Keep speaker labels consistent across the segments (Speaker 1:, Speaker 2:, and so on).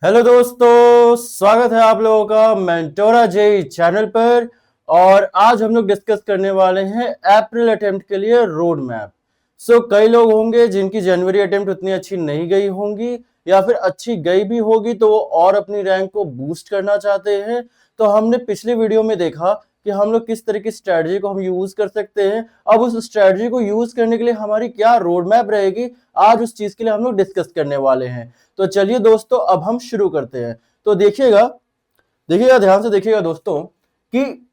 Speaker 1: Hello दोस्तों, स्वागत है आप लोगों का मेंटोरा जेई चैनल पर। और आज हम लोग डिस्कस करने वाले हैं अप्रैल अटेम्प्ट के लिए रोड मैप। कई लोग होंगे जिनकी जनवरी अटेम्प्ट उतनी अच्छी नहीं गई होंगी या फिर अच्छी गई भी होगी तो वो और अपनी रैंक को बूस्ट करना चाहते हैं। तो हमने पिछले वीडियो में देखा कि हम लोग किस तरह की स्ट्रेटजी को हम यूज कर सकते हैं। अब उस स्ट्रेटजी को यूज करने के लिए हमारी क्या रोड मैप रहेगी, आज उस चीज के लिए हम लोग डिस्कस करने वाले हैं। तो चलिए दोस्तों, अब हम शुरू करते हैं। तो देखिएगा देखिएगा ध्यान से देखिएगा दोस्तों कि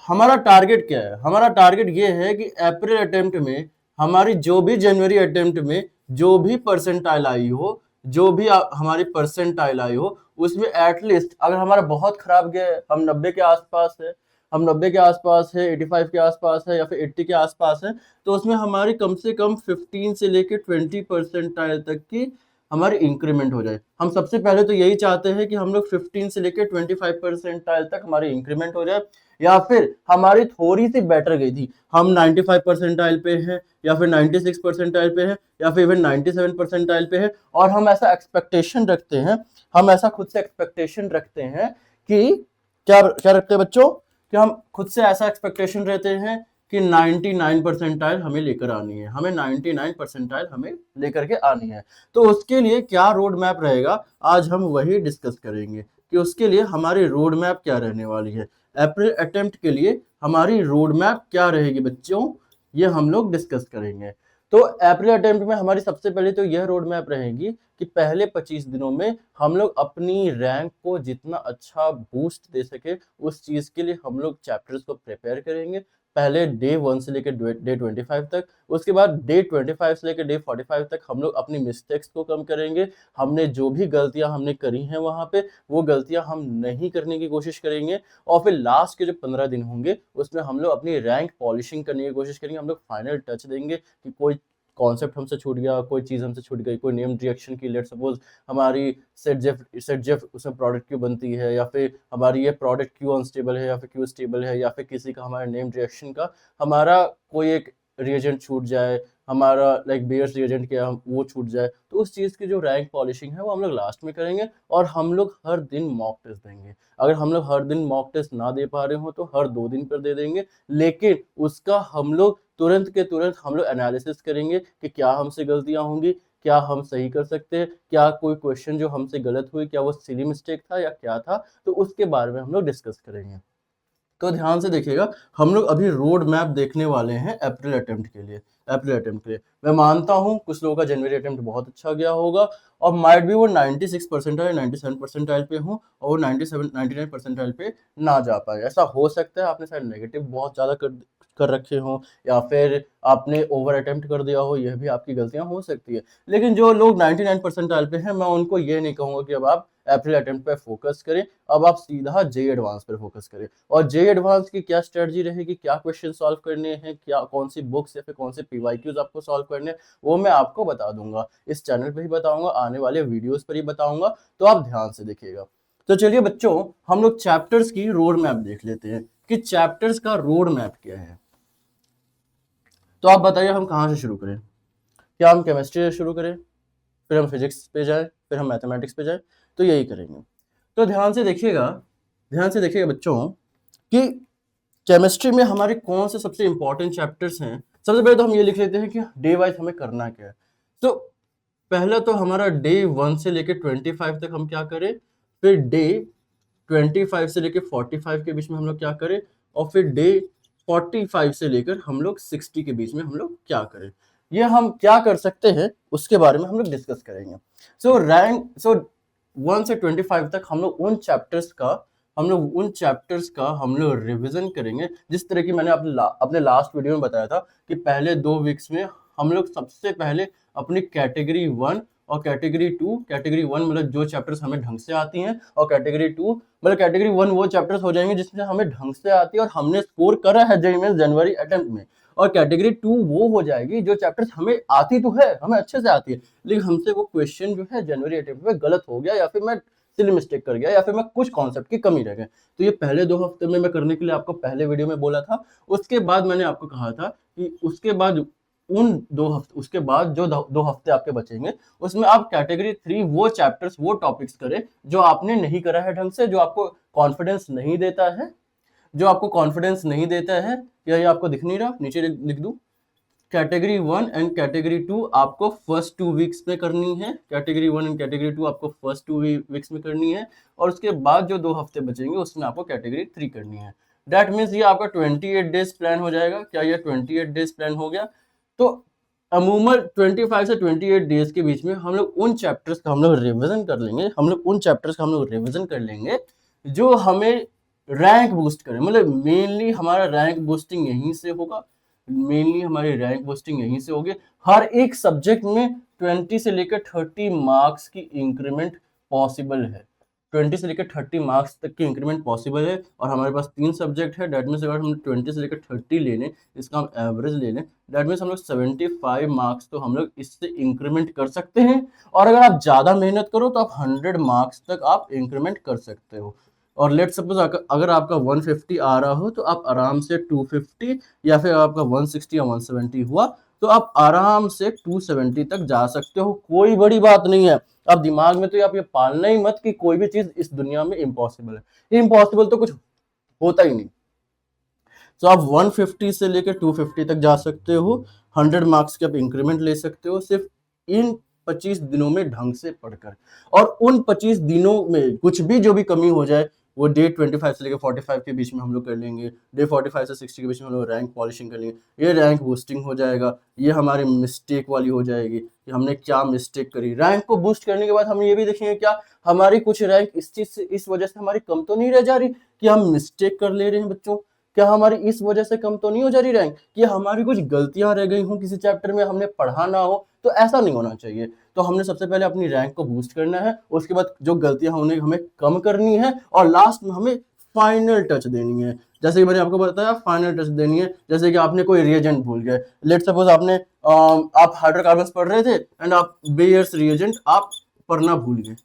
Speaker 1: हमारा टारगेट क्या है। हमारा टारगेट ये है कि अप्रैल अटेम्प्ट में हमारी जो भी जनवरी अटेम्प्ट में जो भी परसेंटाइल आई हो, जो भी हमारी परसेंटाइल आई हो, उसमें एटलीस्ट अगर हमारा बहुत खराब गया है, हम 90 के आसपास है, हम 90 के आसपास है, 85 के आसपास है या फिर 80 के आसपास है, तो उसमें हमारी कम से कम 15 से लेकर 20 परसेंटाइल तक की हमारी इंक्रीमेंट हो जाए। हम सबसे पहले तो यही चाहते हैं कि हम लोग 15 से लेकर 25 परसेंटाइल तक हमारी इंक्रीमेंट हो जाए, या फिर हमारी थोड़ी सी बेटर गई थी, हम 95 परसेंटाइल पे हैं या फिर 96 परसेंटाइल पे हैं या फिर इवन 97 परसेंटाइल पे है, और हम ऐसा एक्सपेक्टेशन रखते हैं, हम ऐसा खुद से एक्सपेक्टेशन रखते हैं कि क्या क्या रखते हैं बच्चों, कि हम खुद से ऐसा एक्सपेक्टेशन रहते हैं कि 99 परसेंटाइल हमें लेकर आनी है, हमें 99 परसेंटाइल हमें लेकर के आनी है। तो उसके लिए क्या रोड मैप रहेगा, आज हम वही डिस्कस करेंगे कि उसके लिए हमारी रोड मैप क्या रहने वाली है। अप्रैल अटेम्प्ट के लिए हमारी रोड मैप क्या रहेगी बच्चों, ये हम लोग डिस्कस करेंगे। तो अप्रैल अटेम्प्ट में हमारी सबसे पहले तो यह रोड मैप रहेगी कि पहले 25 दिनों में हम लोग अपनी रैंक को जितना अच्छा बूस्ट दे सके, उस चीज के लिए हम लोग चैप्टर्स को प्रिपेयर करेंगे। पहले डे 1 से लेकर डे 25 तक, उसके बाद डे 25 से लेकर डे 45 तक हम लोग अपनी मिस्टेक्स को कम करेंगे। हमने जो भी गलतियां हमने करी हैं वहां पे, वो गलतियां हम नहीं करने की कोशिश करेंगे। और फिर लास्ट के जो 15 दिन होंगे उसमें हम लोग अपनी रैंक पॉलिशिंग करने की कोशिश करेंगे। हम लोग फाइनल टच देंगे कि कोई कॉन्सेप्ट हमसे छूट गया, कोई चीज हमसे छूट गई, कोई नेम रिएक्शन की, लेट सपोज हमारी सेट जेफ उसमें प्रोडक्ट क्यों बनती है, या फिर हमारी ये प्रोडक्ट क्यों अनस्टेबल है या फिर क्यों स्टेबल है, या फिर किसी का हमारे नेम रिएक्शन का हमारा कोई एक रिएजेंट छूट जाए, हमारा लाइक बेयर्स रिएजेंट क्या वो छूट जाए, तो उस चीज़ की जो रैंक पॉलिशिंग है वो हम लोग लास्ट में करेंगे। और हम लोग हर दिन मॉक टेस्ट देंगे। अगर हम लोग हर दिन मॉक टेस्ट ना दे पा रहे हो तो हर 2 दिन पर दे देंगे, लेकिन उसका हम लोग तुरंत के तुरंत हम लोग एनालिसिस करेंगे कि क्या हमसे गलतियां होंगी, क्या हम सही कर सकते हैं, क्या कोई क्वेश्चन जो हमसे गलत हुई क्या वो सिली मिस्टेक था या क्या था, तो उसके बारे में हम लोग डिस्कस करेंगे। तो ध्यान से देखिएगा, हम लोग अभी रोड मैप देखने वाले हैं अप्रैल अटेम्प्ट के लिए। अप्रैल अटेम्प्ट के लिए मैं मानता हूँ कुछ लोगों का जनवरी अटेम्प्ट बहुत अच्छा गया होगा, और माइट भी वो 96 परसेंटाइल 97 परसेंटाइल पे हो और वो 97 99 परसेंटाइल पे ना जा पाए। ऐसा हो सकता है आपने शायद नेगेटिव बहुत ज़्यादा कर रखे हो, या फिर आपने ओवर अटेम्प्ट कर दिया हो, यह भी आपकी गलतियां हो सकती है। लेकिन जो लोग 99 परसेंटाइल पे हैं, मैं उनको ये नहीं कहूँगा कि अब आप अप्रैल अटेम्प्ट पे फोकस करें, अब आप सीधा जे एडवांस पर फोकस करें। और जे एडवांस की क्या स्ट्रेटजी रहेगी, क्या क्वेश्चन सॉल्व करने हैं, क्या कौन सी बुक्स या फिर कौन से पीवाईक्यूज आपको सॉल्व करने हैं, वो मैं आपको बता दूंगा, इस चैनल पे ही बताऊंगा, आने वाले वीडियोस पर ही बताऊंगा। तो आप ध्यान से देखिएगा। तो चलिए बच्चों, हम लोग चैप्टर्स की रोड मैप देख लेते हैं कि चैप्टर्स का रोड मैप क्या है। तो आप बताइए हम कहाँ से शुरू करें, क्या हम केमिस्ट्री से शुरू करें, फिर हम फिजिक्स पे जाएं, फिर हम मैथमेटिक्स पे जाएं, तो यही करेंगे। तो ध्यान से देखिएगा बच्चों कि केमिस्ट्री में हमारे कौन से सबसे इंपॉर्टेंट चैप्टर्स हैं। सबसे पहले तो हम ये लिख लेते हैं कि डे वाइज हमें करना क्या है। तो पहला तो हमारा डे 1 से लेकर 25 तक हम क्या करें, फिर डे 25 से लेकर 45 के बीच में हम लोग क्या करें, और फिर डे 45 से लेकर हम लोग 60 के बीच में हम लोग क्या करें, ये हम क्या कर सकते हैं उसके बारे में हम लोग डिस्कस करेंगे। सो 1 से 25 तक हम लोग उन चैप्टर्स का हम लोग रिवीजन करेंगे, जिस तरह की मैंने अपने लास्ट वीडियो में बताया था कि पहले 2 वीक्स में हम लोग सबसे पहले अपनी कैटेगरी 1 और कैटेगरी 2, कैटेगरी 1 मतलब जो चैप्टर्स हमें ढंग से आती हैं, और कैटेगरी 2 मतलब कैटेगरी 1 वो चैप्टर्स हो जाएंगे जिसमें हमें ढंग से आती है और हमने स्कोर करा है जेईई में जनवरी अटेम्प्ट में। और कैटेगरी 2 वो हो जाएगी जो चैप्टर्स हमें आती तो है, हमें अच्छे से आती है, लेकिन हमसे वो क्वेश्चन जो है जनवरी अटेम्प्ट में गलत हो गया, या फिर मैं सिली मिस्टेक कर गया, या फिर मैं कुछ कॉन्सेप्ट की कमी रह गए। तो ये पहले 2 हफ्ते में मैं करने के लिए आपको पहले वीडियो में बोला था। उसके बाद मैंने आपको कहा था कि उसके बाद उन 2 हफ्ते, उसके बाद जो 2 हफ्ते आपके बचेंगे उसमें आप कैटेगरी 3 वो चैप्टर्स, वो टॉपिक्स करें जो आपने नहीं करा है ढंग से, जो आपको कॉन्फिडेंस नहीं देता है, जो आपको कॉन्फिडेंस नहीं देता है। क्या ये आपको दिख नहीं रहा? नीचे लिख दूं, कैटेगरी 1 एंड कैटेगरी 2 आपको फर्स्ट 2 वीक्स में करनी है। कैटेगरी 1 एंड कैटेगरी 2 आपको फर्स्ट 2 वीक्स में करनी है, और उसके बाद जो 2 हफ्ते बचेंगे उसमें आपको कैटेगरी 3 करनी है। दैट मीन्स ये आपका 28 डेज प्लान हो जाएगा। क्या ये 28 डेज प्लान हो गया? तो अमूमन 25 से 28 डेज के बीच में हम लोग उन चैप्टर्स का हम लोग रिविजन कर लेंगे, जो हमें रैंक बूस्ट करें। मतलब मेनली हमारा रैंक बूस्टिंग यहीं से होगा, हर एक सब्जेक्ट में 20 से लेकर 30 मार्क्स की इंक्रीमेंट पॉसिबल है। 20 से लेकर 30 मार्क्स तक की इंक्रीमेंट पॉसिबल है, और हमारे पास 3 सब्जेक्ट है। दैट मीन्स अगर हम 20 से लेकर 30 ले लें, इसका हम एवरेज ले लें, दैट मीन्स हम लोग 75 मार्क्स तो हम लोग इससे इंक्रीमेंट कर सकते हैं। और अगर आप ज़्यादा मेहनत करो तो आप 100 मार्क्स तक आप इंक्रीमेंट कर सकते हो। और लेट सपोज अगर आपका 150 आ रहा हो तो आप आराम से 250, या फिर आपका 160 या 170 हुआ तो आप आराम से 270 तक जा सकते हो। कोई बड़ी बात नहीं है। आप दिमाग में तो आप ये पालना ही मत कि कोई भी चीज इस दुनिया में इम्पॉसिबल है। इम्पॉसिबल तो कुछ होता ही नहीं। तो आप 150 से लेकर 250 तक जा सकते हो। 100 मार्क्स के आप इंक्रीमेंट ले सकते हो सिर्फ इन 25 दिनों में ढंग से पढ़कर। और उन 25 दिनों में कुछ भी जो भी कमी हो जाए वो डे 25 से लेकर 45 के बीच में हम लोग कर लेंगे। डे 45 से 60 के बीच में हम लोग रैंक पॉलिशिंग कर लेंगे। ये रैंक बूस्टिंग हो जाएगा। ये हमारी मिस्टेक वाली हो जाएगी कि हमने क्या मिस्टेक करी। रैंक को बूस्ट करने के बाद हम ये भी देखेंगे क्या हमारी कुछ रैंक इस चीज से, इस वजह से हमारी कम तो नहीं रह जा रही कि हम मिस्टेक कर ले रहे हैं बच्चों। क्या हमारी इस वजह से कम तो नहीं हो जा रही रैंक कि हमारी कुछ गलतियां रह गई हों किसी चैप्टर में, हमने पढ़ा ना हो। तो ऐसा नहीं होना चाहिए। तो हमने सबसे पहले अपनी रैंक को बूस्ट करना है, उसके बाद जो गलतियां होने हमें कम करनी है, और लास्ट में हमें फाइनल टच देनी है। जैसे कि मैंने आपको बताया फाइनल टच देनी है। जैसे कि आपने कोई रिएजेंट भूल गए, लेट सपोज आपने आप हाइड्रोकार्बन्स पढ़ रहे थे एंड आप बेयर्स रिएजेंट आप पढ़ना भूल गए,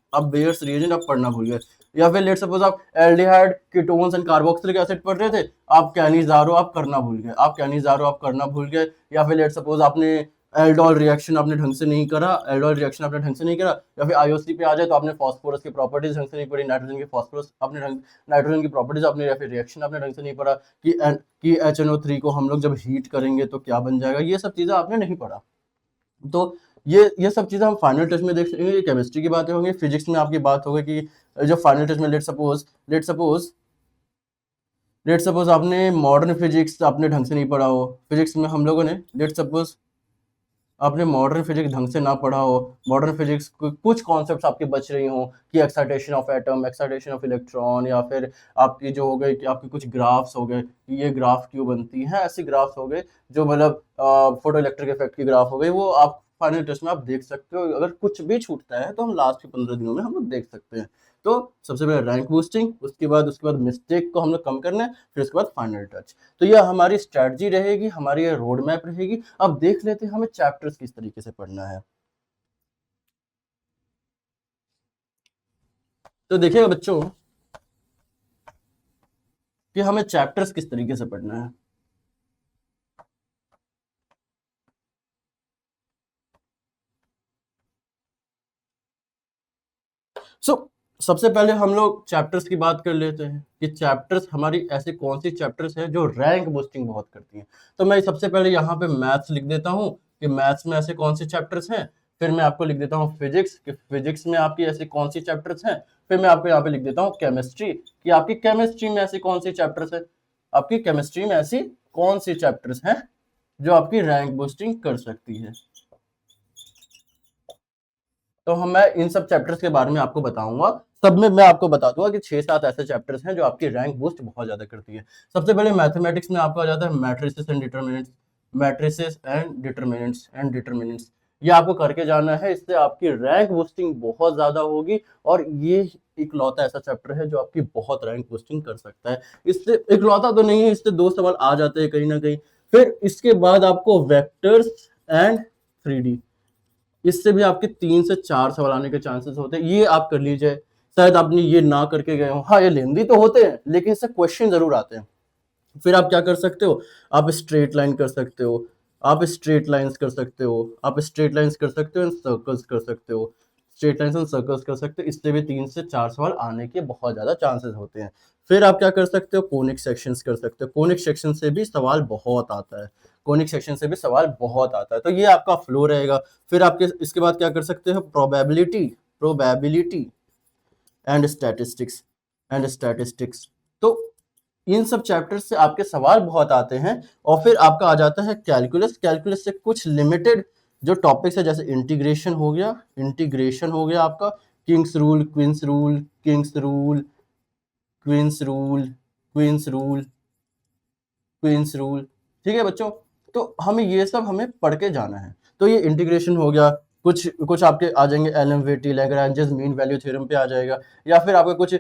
Speaker 1: या फिर लेट सपोज आप aldehyde, ketones and carboxylic acid पढ़ रहे थे, आप कैनिजारो आप करना भूल गए, या फिर लेट सपोज आपने एल्डोल रिएक्शन आपने ढंग से नहीं करा, या फिर आईओसी पे आ जाए तो आपने फास्फोरस की प्रॉपर्टीज ढंग से नहीं पढ़ी, नाइट्रोजन की प्रॉपर्टीज आपने, या फिर रिएक्शन आपने ढंग से नहीं पढ़ा कि HNO3 को हम लोग जब हीट करेंगे तो क्या बन जाएगा। ये सब चीजें आपने नहीं पढ़ा। तो ये सब चीजें हम फाइनल टेस्ट में देख लेंगे। केमिस्ट्री की बातें होंगी, फिजिक्स में आपकी बात होगी कि जो फाइनल टेस्ट में लेट सपोज आपने मॉडर्न फिजिक्स आपने ढंग से नहीं पढ़ा हो। फिजिक्स में हम लोगों ने लेट सपोज आपने मॉडर्न फिजिक्स ढंग से ना पढ़ा हो, मॉडर्न फिजिक्स कुछ कॉन्सेप्ट्स आपके बच रही हो कि excitation of atom, excitation of electron, या फिर आपकी जो हो गए कि आपके कुछ ग्राफ्स हो गए कि ये ग्राफ क्यों बनती है, ऐसे ग्राफ्स हो गए जो मतलब फोटो इलेक्ट्रिक इफेक्ट की ग्राफ हो गई, वो आप फाइनल टेस्ट में आप देख सकते हो। अगर कुछ भी छूटता है तो हम लास्ट के 15 दिनों में हम लोग देख सकते हैं। तो सबसे पहले रैंक बूस्टिंग, उसके बाद मिस्टेक को हम लोग कम करना है, फिर उसके बाद फाइनल टच। तो यह हमारी स्ट्रैटेजी रहेगी, हमारी ये रोड मैप रहेगी। अब देख लेते हैं हमें चैप्टर्स किस तरीके से पढ़ना है। तो देखिएगा बच्चों कि हमें चैप्टर्स किस तरीके से पढ़ना है। सबसे पहले हम लोग चैप्टर्स की बात कर लेते हैं कि चैप्टर्स हमारी ऐसी कौन सी चैप्टर्स है जो रैंक बूस्टिंग बहुत करती हैं। तो मैं सबसे पहले यहाँ पे मैथ्स लिख देता हूँ कि मैथ्स में ऐसे कौन से चैप्टर्स हैं। फिर मैं आपको लिख देता हूँ फिजिक्स कि फिजिक्स में आपकी ऐसी कौन सी चैप्टर्स हैं। फिर मैं आपको यहाँ पे लिख देता हूँ केमिस्ट्री कि आपकी केमिस्ट्री में ऐसी कौन सी चैप्टर्स है, आपकी केमिस्ट्री में ऐसी कौन सी चैप्टर्स हैं जो आपकी रैंक बूस्टिंग कर सकती है। तो मैं इन सब चैप्टर्स के बारे में आपको बताऊंगा। सब में मैं आपको बता दूंगा कि 6-7 ऐसे चैप्टर्स हैं जो आपकी रैंक बूस्ट बहुत ज्यादा करती है। सबसे पहले मैथमेटिक्स में आपको आ जाता है मैट्रिसेस एंड डिटरमिनेंट्स। ये आपको करके जाना है, इससे आपकी रैंक बूस्टिंग बहुत ज्यादा होगी। और ये इकलौता ऐसा चैप्टर है जो आपकी बहुत रैंक बूस्टिंग कर सकता है। इससे इकलौता तो नहीं है, इससे 2 सवाल आ जाते हैं कहीं ना कहीं। फिर इसके बाद आपको वेक्टर्स एंड 3D, इससे भी आपके 3 से 4 सवाल आने के चांसेस होते हैं। ये आप कर लीजिए। शायद आपने ये ना करके गए हो। हाँ, ये लेंदी तो होते हैं लेकिन इससे क्वेश्चन जरूर आते हैं। फिर आप क्या कर सकते हो, आप स्ट्रेट लाइन कर सकते हो, आप स्ट्रेट लाइंस कर सकते हो, आप स्ट्रेट लाइंस कर सकते हो एंड सर्कल्स कर सकते हो, स्ट्रेट लाइंस एंड सर्कल्स कर सकते हो। इससे भी 3 से 4 सवाल आने के बहुत ज़्यादा चांसेस होते हैं। फिर आप क्या कर सकते हो, कोनिक सेक्शंस कर सकते हो। कोनिक सेक्शन से भी सवाल बहुत आता है, कोनिक सेक्शन से भी सवाल बहुत आता है। तो ये आपका फ्लो रहेगा। फिर आपके इसके बाद क्या कर सकते हो, प्रोबेबिलिटी, प्रोबेबिलिटी एंड स्टैटिस्टिक्स। तो इन सब चैप्टर्स से आपके सवाल बहुत आते हैं। और फिर आपका आ जाता है कैलकुलस। कैलकुलस से कुछ लिमिटेड जो टॉपिक्स है, जैसे इंटीग्रेशन हो गया, इंटीग्रेशन हो गया आपका, kings rule, queens rule, kings rule, queens rule, queens rule, queens rule. ठीक है बच्चों, तो हमें ये सब हमें पढ़ के जाना है। तो ये इंटीग्रेशन हो गया। कुछ कुछ आपके आ जाएंगे एलएमवीटी, लैग्रांजेस मीन वैल्यू थ्योरम पे आ जाएगा, या फिर आपका कुछ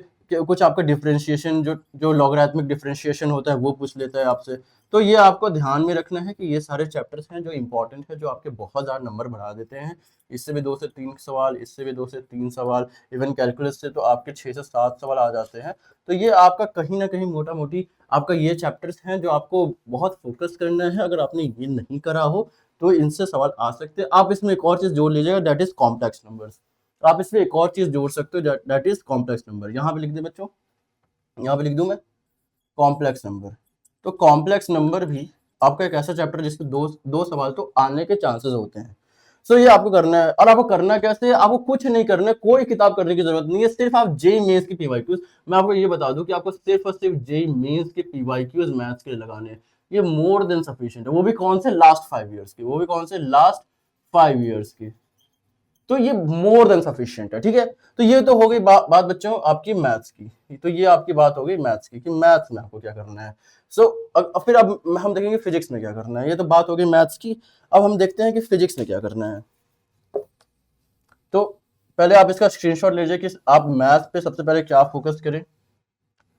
Speaker 1: आपका डिफरेंशिएशन, जो लॉगरिथमिक डिफरेंशिएशन होता है वो पूछ लेता है आपसे। तो ये आपको ध्यान में रखना है कि ये सारे चैप्टर्स हैं जो इंपॉर्टेंट है, जो आपके बहुत ज़्यादा नंबर बढ़ा देते हैं। इससे भी 2 से 3 सवाल, इससे भी 2 से 3 सवाल, इवन कैलकुलस से तो आपके 6 से 7 सवाल आ जाते हैं। तो ये आपका कहीं ना कहीं मोटा मोटी आपका ये चैप्टर्स हैं जो आपको बहुत फोकस करना है। अगर आपने ये नहीं करा हो तो इनसे सवाल आ सकते हैं। आप इसमें एक और चीज जोड़ लीजिएगा, दैट इज कॉम्प्लेक्स नंबर्स। आप इसमें एक और चीज जोड़ सकते हो, दैट इज कॉम्प्लेक्स नंबर। यहाँ पे लिख दे बच्चों, यहाँ पे लिख दूं मैं, कॉम्प्लेक्स नंबर। तो कॉम्प्लेक्स नंबर भी आपका एक ऐसा चैप्टर जिसके दो दो सवाल तो आने के चांसेस होते हैं। सो ये आपको करना है। और आपको करना कैसे है, आपको कुछ नहीं करना है, कोई किताब करने की जरूरत नहीं है। सिर्फ आप जेई मेंस की पीवाईक्यूज, मैं आपको ये बता दूं कि आपको सिर्फ और सिर्फ जेई मेंस के पीवाईक्यूज मैथ्स के लिए लगाने हैं। ये मोर देन सफिशिएंट है। वो भी कौन से, लास्ट 5 ईयर्स की, वो भी कौन से, लास्ट 5 ईयर्स की। तो ये मोर देन सफिशिएंट है। ठीक है, तो ये तो हो गई बात बच्चों आपकी मैथ्स की। तो ये आपकी बात हो गई मैथ्स की कि मैथ्स में आपको क्या करना है। सो फिर अब हम देखेंगे फिजिक्स में क्या करना है। ये तो बात हो गई मैथ्स की। अब हम देखते हैं कि फिजिक्स में क्या करना है। तो पहले आप इसका स्क्रीनशॉट लीजिए कि आप मैथ्स पे सबसे पहले क्या फोकस करें।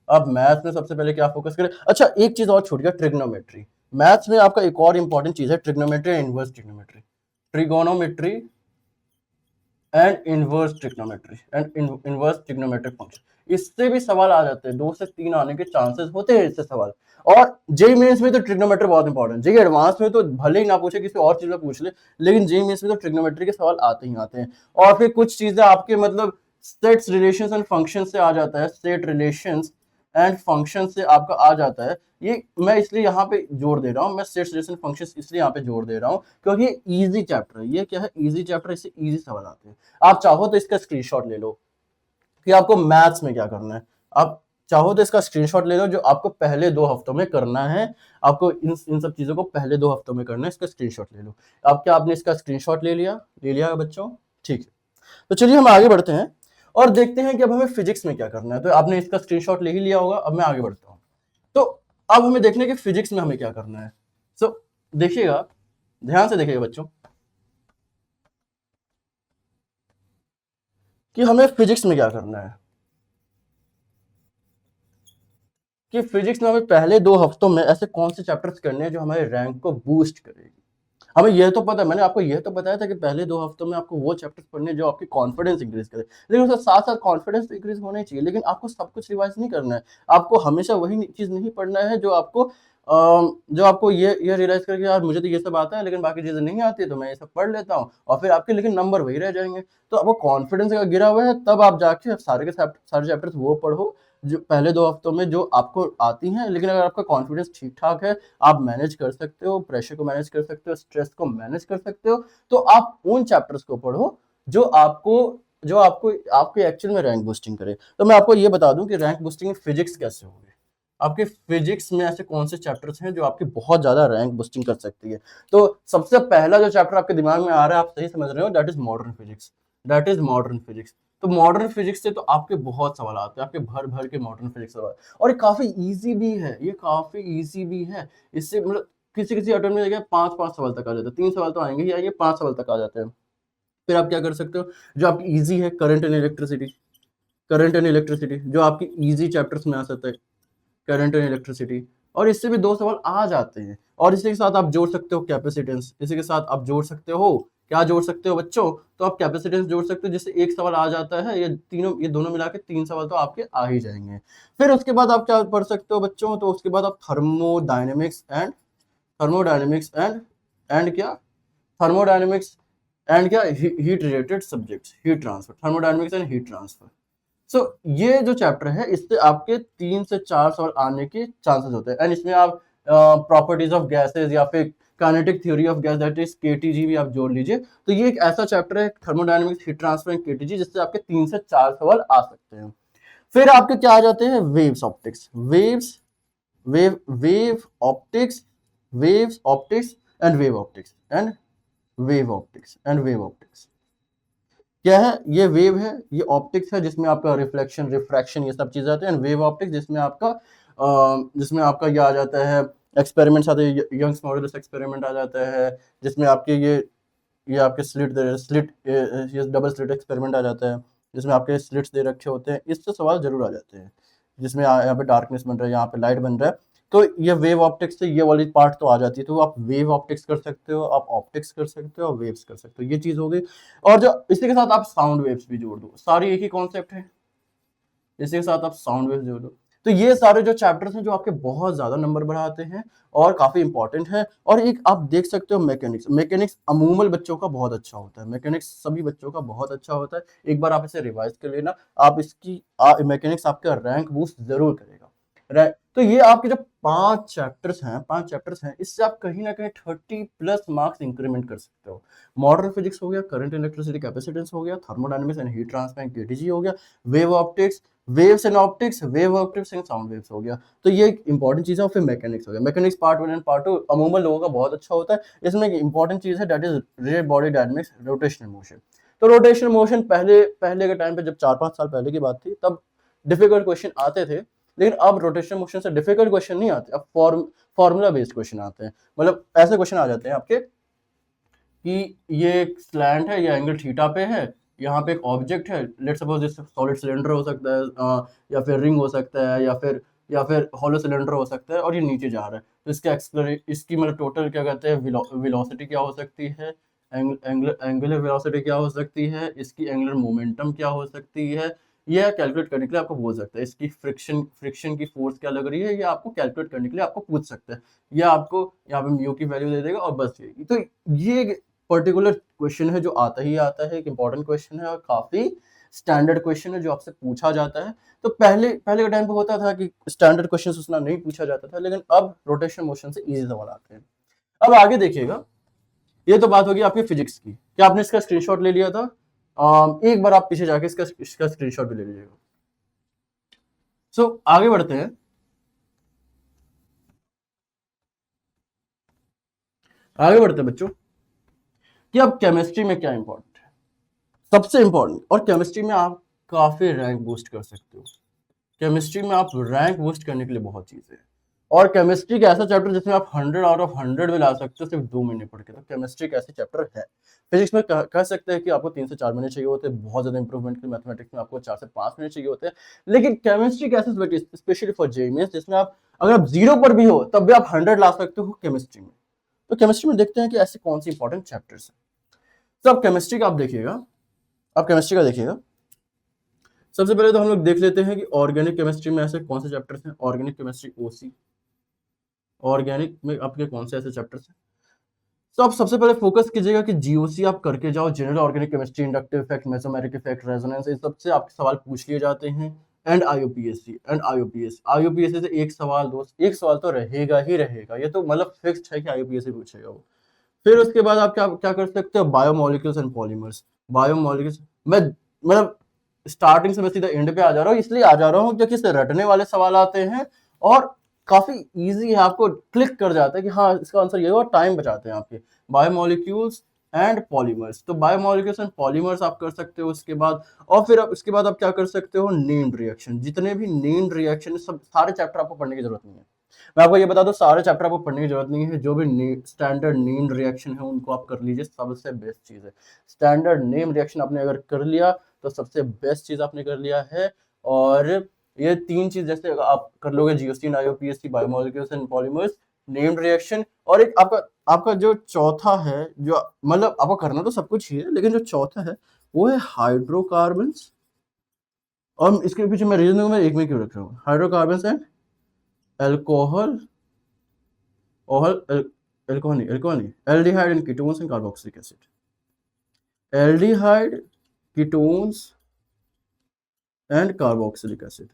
Speaker 1: आप मैथ्स में सबसे पहले क्या फोकस करें। अच्छा, एक चीज और छूट गया, ट्रिग्नोमेट्री। मैथ्स में आपका एक और इंपॉर्टेंट चीज है, trigonometry, inverse trigonometry, trigonometry and inverse trigonometry and inverse trigonometric function. इससे भी सवाल आ जाते हैं, 2 से 3 आने के चांसेस होते हैं इससे सवाल। और जेई मेंस में तो ट्रिग्नोमेट्री बहुत इंपॉर्टेंट, जेई एडवांस में तो भले ही ना पूछे, किसी और चीज में पूछ ले, लेकिन जेई मेंस में तो ट्रिग्नोमेट्री के सवाल आते ही आते हैं। और फिर कुछ चीजें आपके मतलब सेट्स, रिलेशंस एंड फंक्शन से आ जाता है, सेट, रिलेशंस एंड फंक्शन से आपका आ जाता है। ये मैं इसलिए यहाँ पे जोड़ दे रहा हूँ, मैं सेट्स, रिलेशन, फंक्शंस इसलिए यहाँ पे जोड़ दे रहा हूँ क्योंकि इजी चैप्टर है। ये क्या है, इजी चैप्टर, इससे इजी सवाल आते हैं। आप चाहो तो इसका स्क्रीनशॉट ले लो कि आपको मैथ्स में क्या करना है। आप चाहो तो इसका स्क्रीनशॉट ले लो, जो आपको पहले 2 हफ्तों में करना है। आपको इन सब चीजों को पहले 2 हफ्तों में करना है। इसका स्क्रीनशॉट ले लो। आप क्या, आपने इसका स्क्रीनशॉट ले लिया बच्चों? ठीक है, तो चलिए हम आगे बढ़ते हैं और देखते हैं कि अब हमें फिजिक्स में क्या करना है। तो आपने इसका स्क्रीनशॉट ले ही लिया होगा। अब मैं आगे बढ़ता हूँ। तो अब हमें देखना है कि फिजिक्स में हमें क्या करना है। सो देखिएगा, ध्यान से देखिएगा बच्चों, कि हमें फिजिक्स में क्या करना है। कि फिजिक्स में हमें पहले 2 हफ्तों में ऐसे कौन से चैप्टर्स करने हैं जो हमारे रैंक को बूस्ट करेगी। हमें यह तो पता, मैंने आपको यह तो बताया था कि पहले 2 हफ्तों में आपको वो चैप्टर्स पढ़ने जो आपकी कॉन्फिडेंस इंक्रीज करे, लेकिन उसके साथ साथ कॉन्फिडेंस इंक्रीज होना चाहिए। लेकिन आपको सब कुछ रिवाइज नहीं करना है। आपको हमेशा वही चीज नहीं पढ़ना है जो आपको ये रियलाइज करके यार मुझे तो ये सब आता है लेकिन बाकी चीजें नहीं आती, तो मैं ये सब पढ़ लेता हूँ और फिर आपके लेकिन नंबर वही रह जाएंगे। तो आपको कॉन्फिडेंस अगर गिरा हुआ है तब आप जाके सारे के सारे चैप्टर्स वो पढ़ो जो पहले 2 हफ्तों में जो आपको आती हैं। लेकिन अगर आपका कॉन्फिडेंस ठीक ठाक है, आप मैनेज कर सकते हो, प्रेशर को मैनेज कर सकते हो, स्ट्रेस को मैनेज कर सकते हो, तो आप उन चैप्टर्स को पढ़ो जो आपको आपके एक्चुअल में रैंक बूस्टिंग करे। तो मैं आपको ये बता दूं कि रैंक बूस्टिंग फिजिक्स कैसे होगी। आपके फिजिक्स में ऐसे कौन से चैप्टर्स हैं जो आपकी बहुत ज्यादा रैंक बूस्टिंग कर सकती है। तो सबसे पहला जो चैप्टर आपके दिमाग में आ रहा है, आप सही समझ रहे हो, that is modern physics. That is modern physics. तो मॉडर्न फिजिक्स से तो आपके बहुत सवाल आते हैं, आपके भर भर के मॉडर्न फिजिक्स सवाल। और ये काफी इजी भी है, ये काफी इजी भी है। इससे मतलब किसी किसी अटेम्प्ट में देखिए 5 सवाल तक आ जाते हैं। 3 सवाल तो आएंगे ही आएंगे, 5 सवाल तक आ जाते हैं। फिर आप क्या कर सकते हो, जो आपकी इजी है, current and electricity. Current and electricity जो आपकी इजी चैप्टर्स में आ सकता है, करंट एंड इलेक्ट्रिसिटी। और इससे भी 2 सवाल आ जाते हैं। और इसी के साथ आप जोड़ सकते हो कैपेसिटेंस। इसी के साथ आप जोड़ सकते हो, क्या जोड़ सकते हो बच्चों, तो आप कैपेसिटेंस जोड़ सकते हो, जिससे एक सवाल आ जाता है। ये दोनों मिला के 3 सवाल तो आपके आ ही जाएंगे। फिर उसके बाद आप क्या पढ़ सकते हो बच्चों, तो उसके बाद आप थर्मोडायनेमिक्स एंड एंड क्या, थर्मोडायनेमिक्स एंड क्या, heat related subjects, heat transfer, thermodynamics and heat transfer. So ये जो चैप्टर है इससे आपके 3 से 4 सवाल आने के चांसेस होते हैं। एंड इसमें आप प्रॉपर्टीज ऑफ गैसेस या फिर kinetic theory of gas, that is KTG भी आप जोड़ लीजिए। तो ये एक ऐसा चैप्टर है thermodynamics, heat transfer and KTG, जिससे आपके 3 से 4 सवाल आ सकते हैं। फिर आपके क्या आ जाते हैं, waves optics, wave optics, waves optics and wave optics and wave optics and wave optics. क्या है, ये वेव है, ये ऑप्टिक्स है जिसमें आपका रिफ्लेक्शन, रिफ्रैक्शन, ये सब चीजें आती हैं। वेव ऑप्टिक्स जिसमें आपका ये आ जाता है, एक्सपेरिमेंट्स आते हैं, यंग्स मॉडुलस एक्सपेरिमेंट आ जाता है, जिसमें आपके ये आपके स्लिट ये डबल स्लिट एक्सपेरिमेंट आ जाता है, जिसमें आपके स्लिट्स दे रखे होते हैं। इससे सवाल जरूर आ जाते हैं, जिसमें यहाँ पे डार्कनेस बन रहा है, यहाँ पे लाइट बन रहा है। तो ये वेव ऑप्टिक्स से ये वाली पार्ट तो आ जाती है। तो आप वेव ऑप्टिक्स कर सकते हो, आप ऑप्टिक्स कर सकते हो, वेव्स कर सकते हो, ये चीज हो गई। और जो इसी के साथ आप साउंड वेव्स भी जोड़ दो, सारी एक ही कॉन्सेप्ट है, इसी के साथ आप साउंड वेव्स जोड़ दो। तो ये सारे जो चैप्टर्स हैं जो आपके बहुत ज्यादा नंबर बढ़ाते हैं और काफी इंपॉर्टेंट है। और एक आप देख सकते हो मैकेनिक्स, मैकेनिक्स अमूमन बच्चों का बहुत अच्छा होता है, मैकेनिक्स सभी बच्चों का बहुत अच्छा होता है। एक बार आप इसे रिवाइज कर लेना, आप इसकी मैकेनिक्स आपका रैंक बूस्ट जरूर करेगा। तो ये आपके जो 5 चैप्टर्स हैं इससे आप कहीं ना कहीं 30+ मार्क्स इंक्रीमेंट कर सकते हो। मॉडर्न फिजिक्स हो गया, करंट इलेक्ट्रिसिटी कैपेसिटेंस हो गया, thermodynamics and heat transfer and KTG हो गया, wave optics, waves and optics, wave optics and sound waves हो गया। तो ये एक इंपॉर्टेंट चीज है। और फिर मैकेनिक्स हो गया, मैकेनिक्स पार्ट 1 एंड पार्ट 2 अमूमन लोगों का बहुत अच्छा होता है। इसमें एक इंपॉर्टेंट चीज है, that is related body dynamics, rotational motion. तो रोटेशनल मोशन पहले पहले के टाइम पे, जब 4-5 साल पहले की बात थी, तब डिफिकल्ट क्वेश्चन आते थे। लेकिन अब रोटेशनल मोशन से डिफिकल्ट क्वेश्चन नहीं आते, अब फॉर्मूला बेस्ड क्वेश्चन आते हैं। मतलब ऐसे क्वेश्चन आ जाते हैं आपके कि ये एक स्लैंट है, ये एंगल थीटा पे है, यहाँ पे एक ऑब्जेक्ट है, let's suppose this solid cylinder हो सकता है, या फिर रिंग हो सकता है, या फिर हॉलो सिलेंडर हो सकता है, और ये नीचे जा रहा है। तो इसकी मतलब टोटल क्या कहते हैं, वेलोसिटी क्या हो सकती है, एंगुलर वेलोसिटी क्या हो सकती है, इसकी एंगुलर मोमेंटम क्या हो सकती है, यह कैलकुलेट करने के लिए आपको बोल सकता है। इसकी फ्रिक्शन की फोर्स क्या लग रही है, ये आपको कैलकुलेट करने के लिए आपको पूछ सकता है। या आपको यहाँ पे म्यू की वैल्यू दे देगा और बस ये। तो ये पर्टिकुलर क्वेश्चन है जो आता ही आता है, एक इंपॉर्टेंट क्वेश्चन है और काफी स्टैंडर्ड क्वेश्चन है जो आपसे पूछा जाता है। तो पहले पहले के टाइम पे होता था कि स्टैंडर्ड क्वेश्चन उतना नहीं पूछा जाता था, लेकिन अब रोटेशन मोशन से इजी सवाल आते हैं। अब आगे देखिएगा, ये तो बात होगी आपकी फिजिक्स की। क्या आपने इसका स्क्रीनशॉट ले लिया था? एक बार आप पीछे जाके इसका स्क्रीनशॉट भी ले लीजिएगा। सो आगे बढ़ते हैं। आगे बढ़ते हैं बच्चों कि अब केमिस्ट्री में क्या इंपॉर्टेंट है, सबसे इंपॉर्टेंट। और केमिस्ट्री में आप काफी रैंक बूस्ट कर सकते हो, केमिस्ट्री में आप रैंक बूस्ट करने के लिए बहुत चीजें हैं। और केमिस्ट्री का ऐसा चैप्टर जिसमें आप 100 आउट ऑफ 100 भी ला सकते हो सिर्फ 2 महीने पढ़ के। तो केमिस्ट्री का ऐसा चैप्टर है। फिजिक्स में कह सकते हैं कि आपको 3 से 4 महीने चाहिए होते हैं, बहुत ज्यादा इंप्रूवमेंट के। मैथमेटिक्स में आपको 4 से 5 महीने चाहिए होते हैं। लेकिन केमिस्ट्री का ऐसा सब्जेक्ट स्पेशली फॉर जेईई, जिसमें आप अगर आप 0 पर भी हो तब भी आप 100 ला सकते हो केमिस्ट्री में। तो केमिस्ट्री में देखते हैं कि ऐसे कौन सी इंपॉर्टेंट चैप्टर्स हैं। तो अब केमिस्ट्री का आप देखिएगा, आप केमिस्ट्री का देखिएगा। सबसे पहले तो हम लोग देख लेते हैं कि ऑर्गेनिक केमिस्ट्री में ऐसे कौन से चैप्टर्स हैं। ऑर्गेनिक केमिस्ट्री ओसी, ऑर्गेनिक में आपके कौन से ऐसे चैप्टर्स हैं। तो आप सबसे पहले फोकस कीजिएगा कि जीओसी आप करके जाओ, general organic chemistry, inductive effect, mesomeric effect, resonance, इन सब से आपके सवाल पूछ लिए जाते हैं। एंड आईयूपीएससी से एक सवाल, दोस्त एक सवाल तो रहेगा ही रहेगा, ये तो मतलब फिक्स्ड है कि आईयूपीएससी पूछेगा वो। फिर उसके बाद आप क्या क्या कर सकते हो, बायोमोलिक्यूल्स एंड पॉलीमर्स। बायोमोलिक्यूल्स मैं मतलब स्टार्टिंग से मैं सीधा एंड पे आ जा रहा हूँ, इसलिए आ जा रहा हूँ क्योंकि इससे रटने वाले सवाल आते हैं और काफी इजी है, आपको क्लिक कर जाता है कि हाँ इसका आंसर ये होगा, टाइम बचाते हैं आपके। बायोमोलिक्यूल्स एंड पॉलीमर्स, तो बायोमोलिक्यूल्स एंड पॉलीमर्स आप कर सकते हो उसके बाद। और फिर आप उसके बाद आप क्या कर सकते हो, नेम्ड रिएक्शन। जितने भी नेम्ड रिएक्शन, सब सारे चैप्टर आपको पढ़ने की जरूरत नहीं है। मैं आपको ये बता दूं, सारे चैप्टर आपको पढ़ने की जरूरत नहीं है। जो भी स्टैंडर्ड नेम रिएक्शन है उनको आप कर लीजिए, सबसे बेस्ट चीज है। स्टैंडर्ड नेम रिएक्शन आपने अगर कर लिया तो सबसे बेस्ट चीज आपने कर लिया है। और ये 3 चीज जैसे आप कर लोगे, GOC, आईयूपीएससी, biomolecules and polymers, named reaction, और एक आपका आपका जो चौथा है, जो मतलब आपको करना तो सब कुछ ही है, लेकिन जो चौथा है वो है हाइड्रोकार्बन्स। और इसके पीछे मैं रीजन में एक में क्यों रख रहा हूँ, हाइड्रोकार्बन्स एंड अल्कोहल, और aldehyde and ketones and carboxylic acid. Aldehyde, ketones and carboxylic acid,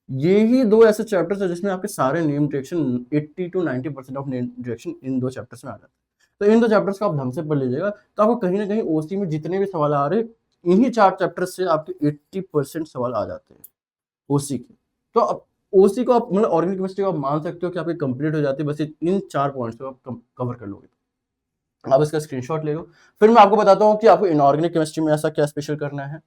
Speaker 1: ये ही दो ऐसे चैप्टर्स है जिसमें आपके सारे name reaction 80 to 90% of name reaction in दो चैप्टर्स में आ जाते हैं। तो इन दो चैप्टर्स को आप ढंग से पढ़ लीजिएगा, तो आपको कहीं ना कहीं ओसी में जितने भी सवाल आ रहे हैं, इन्हीं 4 चैप्टर्स से आपके 80% सवाल आ जाते हैं ओसी के। तो अब ओसी को आप मतलब ऑर्गेनिक केमिस्ट्री को आप मान सकते हो कि आपकी कंप्लीट हो जाती है, बस इन 4 पॉइंट्स को आप कवर कर लोगे। आप इसका स्क्रीनशॉट ले लो, फिर मैं आपको बताता हूँ कि आपको इनऑर्गेनिक केमिस्ट्री में ऐसा क्या स्पेशल करना है।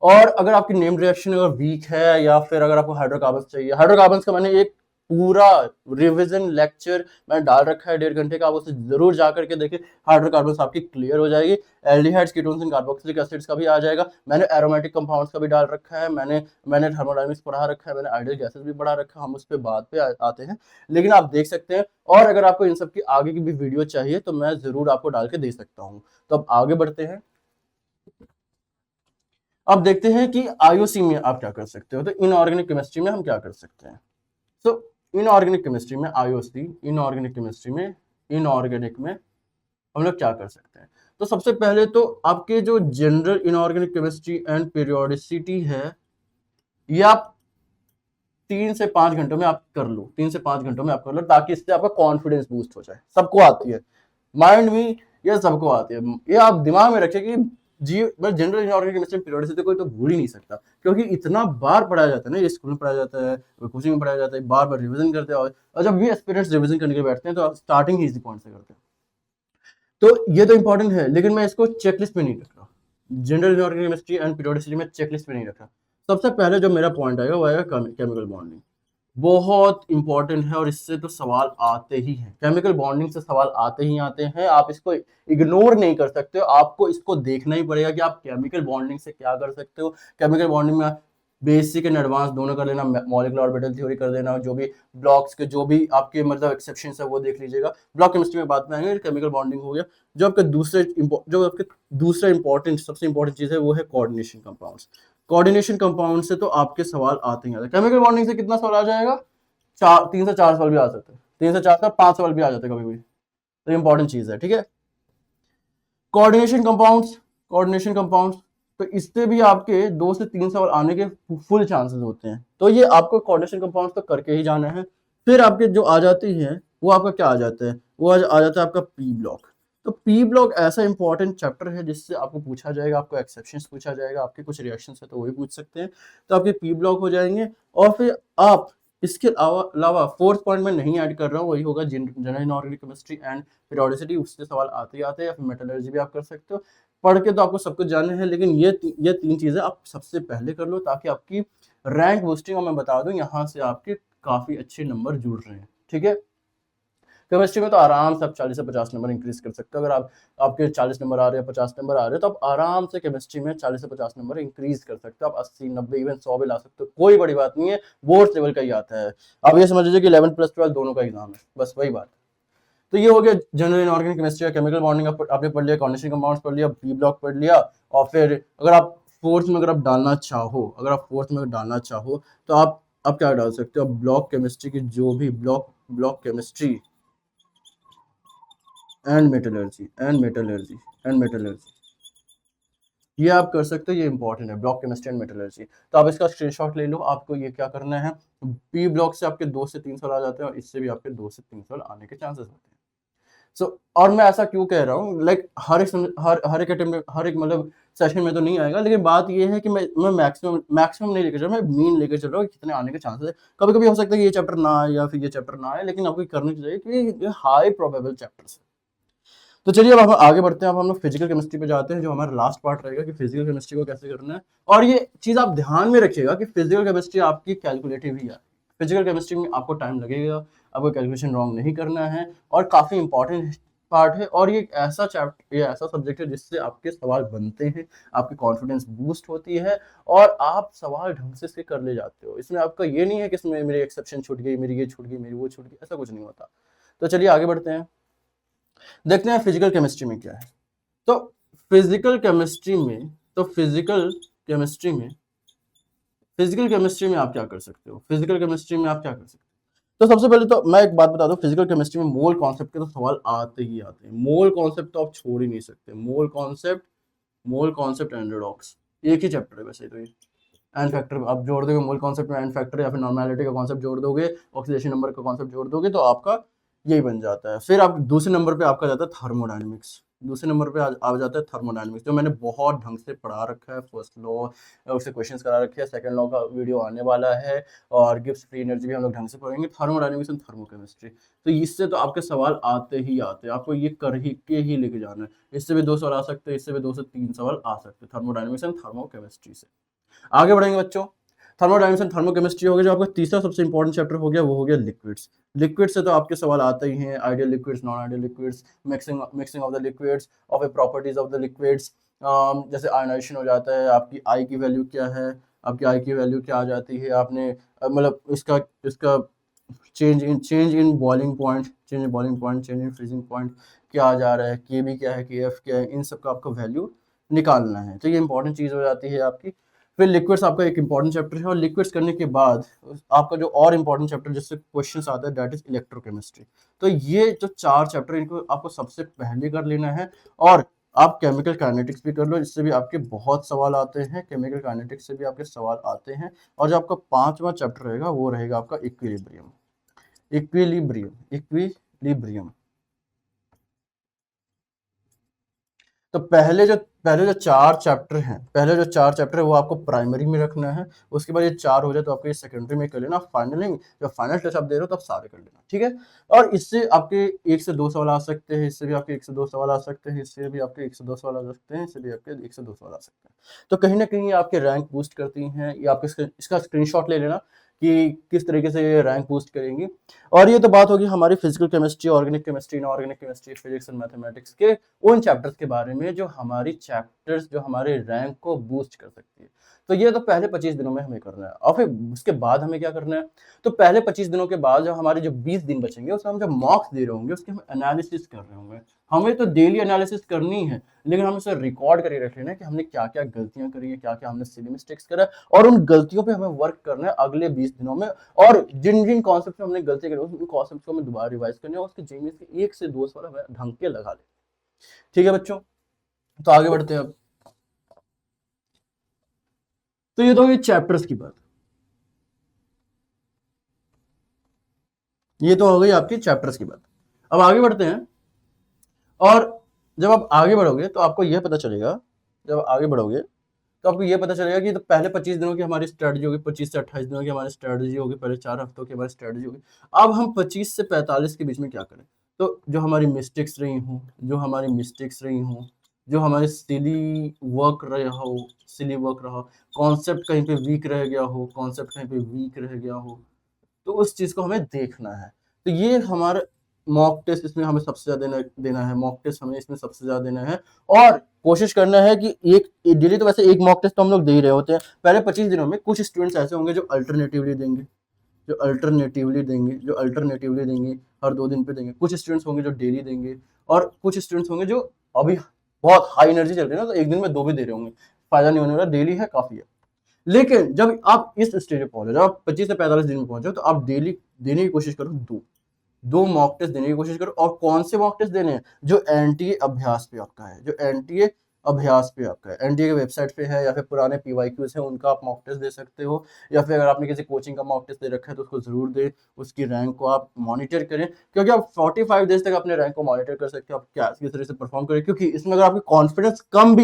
Speaker 1: और अगर आपकी नेम रिएक्शन अगर वीक है, या फिर अगर आपको हाइड्रोकार्बन चाहिए, हाइड्रोकार्बन का मैंने एक पूरा रिवीजन लेक्चर मैंने डाल रखा है 1.5 घंटे का, आप उसे जरूर जाकर के देखिए, हाइड्रोकार्बन आपकी क्लियर हो जाएगी। Aldehydes, ketones and carboxylic acids का भी आ जाएगा, मैंने एरोमेटिक कंपाउंड्स का भी डाल रखा है, मैंने थर्मोडायनामिक्स पढ़ा रखा है, मैंने आइडियल गैसेस भी पढ़ा रखा है, हम उस पर बाद पे आते हैं, लेकिन आप देख सकते हैं। और अगर आपको इन सब की आगे की भी वीडियो चाहिए तो मैं जरूर आपको डाल के दे सकता हूँ। तो अब आगे बढ़ते हैं, अब देखते हैं कि आईओसी में आप क्या कर सकते हो। तो इनऑर्गेनिक केमिस्ट्री में हम क्या कर सकते हैं। तो इनऑर्गेनिक केमिस्ट्री में आईओसी, इनऑर्गेनिक केमिस्ट्री में, इनऑर्गेनिक में हम लोग क्या कर सकते हैं। तो सबसे पहले तो आपके जो general inorganic chemistry and periodicity है, ये आप 3 से 5 घंटों में आप कर लो, 3 से 5 घंटों में आप कर लो, ताकि इससे आपका कॉन्फिडेंस बूस्ट हो जाए। सबको आती है, माइंड में ये सबको आती है, ये आप दिमाग में रखिए कि जी बस जनरल इनऑर्गेनिक केमिस्ट्री पीरियोडिसिटी कोई तो भूल ही नहीं सकता, क्योंकि इतना बार पढ़ाया जाता है ना, ये स्कूल में पढ़ाया जाता है, कोचिंग में पढ़ाया जाता है, बार बार रिवीजन करते हैं। और जब भी एस्पिरेंट्स रिवीजन करने के बैठते हैं तो स्टार्टिंग ही इजी पॉइंट से करते हैं। तो ये तो इंपॉर्टेंट है, लेकिन मैं इसको चेकलिस्ट में नहीं रख रहा, general inorganic chemistry and periodicity में चेकलिस्ट में नहीं रख रहा। सबसे पहले जो मेरा पॉइंट आएगा वो आएगा केमिकल बॉन्डिंग, बहुत इंपॉर्टेंट है, और इससे तो सवाल आते ही हैं, केमिकल बॉन्डिंग से सवाल आते ही आते हैं। आप इसको इग्नोर नहीं कर सकते हो, आपको इसको देखना ही पड़ेगा कि आप केमिकल बॉन्डिंग से क्या कर सकते हो। केमिकल बॉन्डिंग में बेसिक एंड एडवांस दोनों कर लेना, मॉलिक्यूलर ऑर्बिटल थ्योरी कर देना, जो भी ब्लॉक्स के जो भी आपके मतलब एक्सेप्शंस है वो देख लीजिएगा। ब्लॉक केमिस्ट्री में बात में आएंगे, केमिकल बॉन्डिंग हो गया। जो आपके दूसरा इंपॉर्टेंट सबसे इंपॉर्टेंट चीज है वो है कोऑर्डिनेशन कंपाउंड्स। कोऑर्डिनेशन कंपाउंड से तो आपके सवाल आते ही आते हैं। केमिकल बॉन्डिंग से कितना सवाल आ जाएगा, 3 से 4 सवाल भी आ सकते हैं, 3 से 4 से 5 सवाल भी आ जाते हैं कभी भी, तो इंपॉर्टेंट चीज है, ठीक है। कोऑर्डिनेशन कंपाउंड्स तो इससे भी आपके 2 से 3 सवाल आने के फुल चांसेस होते हैं। तो ये आपको कोऑर्डिनेशन कंपाउंड्स तो करके ही जाना है। फिर आपके जो आ जाते हैं वो आपका क्या आ जाता है, वो आ जाता है आपका पी ब्लॉक। तो पी ब्लॉक ऐसा इंपॉर्टेंट चैप्टर है जिससे आपको पूछा जाएगा, आपको एक्सेप्शंस पूछा जाएगा, आपके कुछ रिएक्शंस है तो वही पूछ सकते हैं, तो आपके पी ब्लॉक हो जाएंगे। और फिर आप इसके अलावा फोर्थ पॉइंट में नहीं ऐड कर रहा हूँ, वही होगा general inorganic chemistry and periodicity, उससे सवाल आते ही आते हैं, या फिर मेटलर्जी भी आप कर सकते हो। पढ़ के तो आपको सब कुछ जानना है, लेकिन ये 3 चीजें आप सबसे पहले कर लो, ताकि आपकी रैंक बूस्टिंग, और मैं बता दूं यहाँ से आपके काफी अच्छे नंबर जुड़ रहे हैं, ठीक है। केमिस्ट्री में तो आराम से आप 40 से 50 नंबर इंक्रीज कर सकते हो। अगर आपके 40 नंबर आ रहे हैं, 50 नंबर आ रहे हैं, तो आप आराम से केमिस्ट्री में 40 से 50 नंबर इंक्रीज कर सकते हो। आप 80, 90, इवन 100 भी ला सकते हो, कोई बड़ी बात नहीं है, बोर्ड लेवल का ही आता है। आप ये समझ लीजिए कि 11 प्लस 12 दोनों का एग्जाम है, बस वही बात। तो ये हो गया जनरल इनऑर्गेनिक केमिस्ट्री का। केमिकल बॉन्डिंग आपने पढ़ लिया, कोऑर्डिनेशन कंपाउंड्स पढ़ लिया, पी ब्लॉक पढ़ लिया। और फिर अगर आप फोर्थ में डालना चाहो तो आप क्या डाल सकते हो, ब्लॉक केमिस्ट्री की जो भी ब्लॉक केमिस्ट्री एंड मेटलर्जी ये आप कर सकते हो, ये इंपॉर्टेंट है, ब्लॉक केमिस्ट्री एंड मेटलर्जी। तो आप इसका स्क्रीनशॉट ले लो, आपको ये क्या करना है। पी ब्लॉक से आपके 2 से 3 सवाल आ जाते हैं, और इससे भी आपके 2 से 3 सवाल आने के चांसेस होते हैं। और मैं ऐसा क्यों कह रहा हूँ, लाइक हर एक अटेम्प्ट, हर एक मतलब सेशन में तो नहीं आएगा, लेकिन बात ये है कि मैं मैक्सिमम नहीं लेकर चल रहा, मैं मीन लेकर चल रहा हूँ कितने आने के चांसेस है। कभी कभी हो सकता है कि ये चैप्टर ना आए या फिर ये चैप्टर ना आए, लेकिन आपको करना चाहिए कि ये हाई प्रोबेबल चैप्टर्स है। तो चलिए अब हम आगे बढ़ते हैं। अब हम लोग फिजिकल केमिस्ट्री पे जाते हैं, जो हमारा लास्ट पार्ट रहेगा कि फिजिकल केमिस्ट्री को कैसे करना है। और ये चीज आप ध्यान में रखिएगा कि फिजिकल केमिस्ट्री आपकी कैलकुलेटिव ही है। फिजिकल केमिस्ट्री में आपको टाइम लगेगा, आपको कैलकुलेशन रॉन्ग नहीं करना है, और काफी इंपॉर्टेंट पार्ट है। और ये ऐसा सब्जेक्ट है जिससे आपके सवाल बनते हैं, आपकी कॉन्फिडेंस बूस्ट होती है, और आप सवाल ढंग से कर ले जाते हो। इसमें आपका ये नहीं है कि इसमें मेरी एक्सेप्शन छूट गई, मेरी ये छूट गई, मेरी वो छूट गई, ऐसा कुछ नहीं होता। तो चलिए आगे बढ़ते हैं, देखते हैं फिजिकल केमिस्ट्री में क्या है। तो फिजिकल केमिस्ट्री में आप क्या कर सकते हो। तो सबसे पहले तो मैं एक बात बता दूं, फिजिकल केमिस्ट्री में मोल कॉन्सेप्ट के तो सवाल आते ही आते हैं। मोल कॉन्सेप्ट तो आप छोड़ ही नहीं सकते। मोल कॉन्सेप्ट एंड रेडॉक्स एक ही चैप्टर है वैसे तो ये। एन फैक्टर आप जोड़ दोगे मोल कॉन्सेप्ट में, एन फैक्टर या फिर नॉर्मेलिटी का कॉन्सेप्ट जोड़ दोगे, ऑक्सीडेशन नंबर का कॉन्सेप्ट जोड़ दोगे, तो आपका यही बन जाता है। फिर आप दूसरे नंबर पे आपका जाता है थर्मोडायनेमिक्स। दूसरे नंबर पे आ जाता है थर्मोडायनेमिक्स, जो मैंने बहुत ढंग से पढ़ा रखा है। फर्स्ट लॉ उससे क्वेश्चंस करा रखे हैं, सेकंड लॉ का वीडियो आने वाला है, और गिब्स फ्री एनर्जी भी हम लोग ढंग से पढ़ेंगे, थर्मोडायनेमिक्स एंड थर्मोकेमिस्ट्री। तो इससे तो आपके सवाल आते ही आते हैं, आपको ये कर ही के ही लेके जाना है। इससे भी 2 सवाल आ सकते हैं, इससे भी 2 से 3 सवाल आ सकते हैं थर्मोडायनेमिक्स एंड थर्मोकेमिस्ट्री से। आगे बढ़ेंगे बच्चों। थर्मोडायनेमिक्स एंड थर्मोकेमिस्ट्री हो गया। जो आपका तीसरा सबसे इंपॉर्टेंट चैप्टर हो गया वो हो गया लिक्विड्स। लिक्विड से तो आपके सवाल आते ही हैं, ideal liquids, non ideal liquids, mixing of the liquids, of A properties of the liquids. जैसे आयनाइजेशन हो जाता है, आपकी आई की वैल्यू क्या है, आपकी आई की वैल्यू क्या आ जाती है, आपने मतलब इसका इसका change in boiling point, change in freezing point क्या आ जा रहा है, के बी क्या है, के एफ क्या है, इन सब का आपको वैल्यू निकालना है। तो ये इंपॉर्टेंट चीज़ हो जाती है आपकी। फिर लिक्विड्स आपका एक इंपॉर्टेंट चैप्टर है, और लिक्विड्स करने के बाद आपका जो और इंपॉर्टेंट चैप्टर जिससे क्वेश्चंस आता है दैट इज इलेक्ट्रोकेमिस्ट्री। तो ये जो 4 चैप्टर इनको आपको सबसे पहले कर लेना है। और आप केमिकल काइनेटिक्स भी कर लो, इससे भी आपके बहुत सवाल आते हैं, केमिकल काइनेटिक्स से भी आपके सवाल आते हैं। और जो आपका 5वां चैप्टर रहेगा वो रहेगा आपका इक्विलिब्रियम। इक्विलिब्रियम। तो पहले जो 4 चैप्टर हैं, वो आपको प्राइमरी में रखना है। उसके बाद ये 4 हो जाए तो आपको ये सेकेंडरी में कर लेना। फाइनली जब फाइनल टेस्ट आप दे रहे हो तब सारे कर लेना, ठीक है। और इससे आपके 1 से 2 सवाल आ सकते हैं, इससे भी आपके 1 से 2 सवाल आ सकते हैं, इससे भी आपके 1 से 2 सवाल आ सकते हैं, इससे भी आपके 1 से 2 सवाल आ सकते हैं। तो कहीं ना कहीं आपके रैंक बूस्ट करती हैं। ये आप इसका स्क्रीनशॉट ले लेना कि किस तरीके से ये रैंक बूस्ट करेंगी। और ये तो बात होगी हमारी physical chemistry, organic chemistry, inorganic chemistry, physics and mathematics के उन चैप्टर्स के बारे में जो हमारी चैप्टर्स जो हमारे रैंक को बूस्ट कर सकती है। तो ये तो पहले 25 दिनों में हमें करना है। और फिर उसके बाद हमें क्या करना है, तो पहले 25 दिनों के बाद जो हमारे जो 20 दिन बचेंगे उसमें हम जो मॉक्स दे रहे होंगे उसके हम एनालिसिस कर रहे होंगे। हमें तो डेली एनालिसिस करनी है, लेकिन हमें उसे रिकॉर्ड करके रख लेना है कि हमने क्या क्या गलतियां करी है, क्या क्या हमने सिली मिस्टेक्स करा है, और उन गलतियों पे हमें वर्क करना है अगले 20 दिनों में। और जिन जिन कॉन्सेप्ट में हमने गलती करी उन कॉन्सेप्ट को हमें दोबारा रिवाइज करना है, उसके जेईई के 1 से 2 सवाल हमें ढंग के लगा ले। ठीक है बच्चों, तो आगे बढ़ते हैं अब। तो ये तो ये चैप्टर्स की बात, ये तो हो गई आपकी चैप्टर्स की बात। अब आगे बढ़ते हैं। और जब आप आगे बढ़ोगे तो आपको यह पता चलेगा, जब आगे बढ़ोगे तो आपको ये पता चलेगा कि तो पहले 25 दिनों की हमारी स्ट्रेटजी होगी, 25 से 28 दिनों की हमारी स्ट्रेटजी होगी, पहले 4 हफ्तों की हमारी स्ट्रेटजी होगी। अब हम 25 से 45 के बीच में क्या करें, तो जो हमारी मिस्टेक्स रही हों, जो हमारे सिली वर्क रहा, कॉन्सेप्ट कहीं पे वीक रह गया हो, तो उस चीज को हमें देखना है। तो ये हमारा मॉक टेस्ट इसमें हमें सबसे ज्यादा देना है, मॉक टेस्ट हमें इसमें सबसे ज्यादा देना है। और कोशिश करना है कि एक डेली तो वैसे एक मॉक टेस्ट तो हम लोग दे ही रहे होते हैं। पहले 25 दिनों में कुछ स्टूडेंट्स ऐसे होंगे जो अल्टरनेटिवली देंगे, हर 2 दिन पे देंगे। कुछ स्टूडेंट्स होंगे जो डेली देंगे, और कुछ स्टूडेंट्स होंगे जो अभी बहुत हाई एनर्जी चल रही है ना, तो एक दिन में 2 भी दे रहे होंगे, फायदा नहीं होने वाला, डेली है काफी है। लेकिन जब आप इस स्टेज पे पहुंचे, जब आप 25 से 45 दिन में पहुंचे, तो आप डेली देने की कोशिश करो, 2 मॉक टेस्ट देने की कोशिश करो। और कौन से मॉक टेस्ट देने हैं, जो एनटीए अभ्यास पे आपका है, एनटीए के वेबसाइट पे है, या फिर पुराने पीवाईक्यूज है उनका आप मॉक टेस्ट दे सकते हो, या फिर अगर आपने किसी कोचिंग का मॉक टेस्ट दे रखा है तो उसको जरूर दे, उसकी रैंक को आप मॉनिटर करें, क्योंकि आप 45 डेज तक अपने रैंक को मॉनिटर कर सकते हो, आप क्या किस तरह से परफॉर्म करें। क्योंकि इसमें अगर आपकी कॉन्फिडेंस कम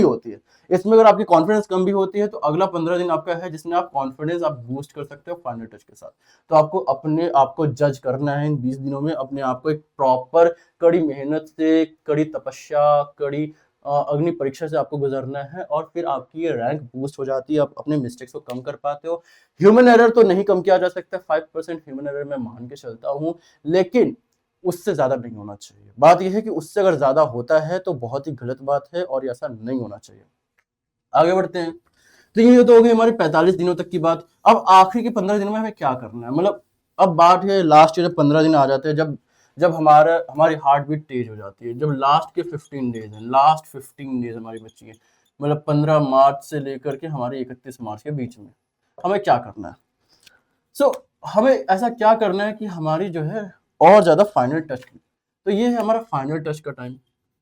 Speaker 1: भी होती है, तो अगला 15 दिन आपका है जिसमें आप कॉन्फिडेंस आप बूस्ट कर सकते हो फाइनल टच के साथ। तो आपको अपने आप को जज करना है इन 20 दिनों में, अपने आप को एक प्रॉपर कड़ी मेहनत से, कड़ी तपस्या, कड़ी अग्नि परीक्षा से आपको गुजरना है, और फिर आपकी ये रैंक बूस्ट हो जाती है, आप अपने मिस्टेक्स को कम कर पाते हो। ह्यूमन एरर तो नहीं कम किया जा सकता, 5% ह्यूमन एरर मैं मान के चलता हूं, लेकिन उससे ज्यादा नहीं होना चाहिए। बात यह है कि उससे अगर ज्यादा होता है तो बहुत ही गलत बात है, और ऐसा नहीं होना चाहिए। आगे बढ़ते हैं। तो ये तो हो गई हमारी 45 दिनों तक की बात। अब आखिरी के 15 दिनों में हमें क्या करना है, मतलब अब बात है लास्ट के जब 15 दिन आ जाते हैं, जब जब हमारी हार्ट बीट तेज हो जाती है, जब लास्ट के 15 डेज है, लास्ट 15 डेज हमारी बची है, मतलब 15 मार्च से लेकर के हमारे 31 मार्च के बीच में हमें क्या करना है। सो हमें ऐसा क्या करना है कि हमारी जो है और ज़्यादा फाइनल टच की। तो ये है हमारा फाइनल टच का टाइम।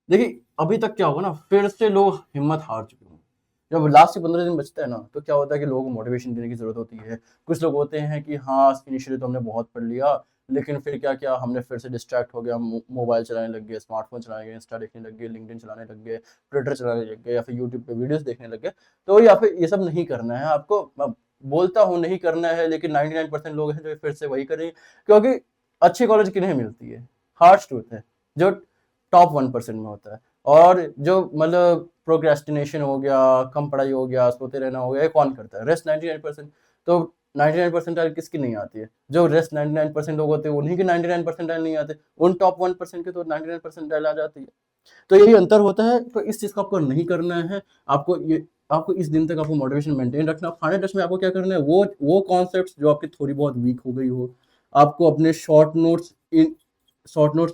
Speaker 1: देखिए, अभी तक क्या होगा ना, फिर से लोग हिम्मत हार चुके होंगे। जब लास्ट के 15 दिन बचते हैं ना, तो क्या होता है कि लोगों को मोटिवेशन देने की ज़रूरत होती है। कुछ लोग होते हैं कि हाँ, इनिशियली तो हमने बहुत पढ़ लिया, लेकिन फिर क्या किया, हमने फिर से डिस्ट्रैक्ट हो गया, मोबाइल चलाने लग गए, स्मार्टफ़ोन चलाने लगे, इंस्टा देखने लग गए, लिंक्डइन चलाने लग गए, ट्विटर चलाने लग गए या फिर यूट्यूब पे वीडियोज़ देखने लग गए। तो या फिर ये सब नहीं करना है आपको। मैं बोलता हूँ नहीं करना है, लेकिन 99% लोग हैं जो फिर से वही करेंगे, क्योंकि अच्छी कॉलेज किन्हें मिलती है? हार्श ट्रूथ है, जो टॉप 1% में होता है। और जो मतलब प्रोक्रेस्टिनेशन हो गया, कम पढ़ाई हो गया, सोते रहना हो गया, ये कौन करता है? रेस्ट 99%। तो 99 परसेंटाइल किसकी नहीं आती है? जो रेस्ट 99% लोग होते हैं, उन्हीं के 99 परसेंटाइल नहीं आते। उन टॉप 1% के तो 99 परसेंटाइल आ जाती है। तो यही अंतर होता है। तो इस चीज़ को आपको नहीं करना है। आपको इस दिन तक आपको मोटिवेशन मेंटेन रखना है। फाइनल टच में आपको क्या करना है, वो कॉन्सेप्ट्स जो आपकी थोड़ी बहुत वीक हो गई हो, आपको अपने शॉर्ट नोट्स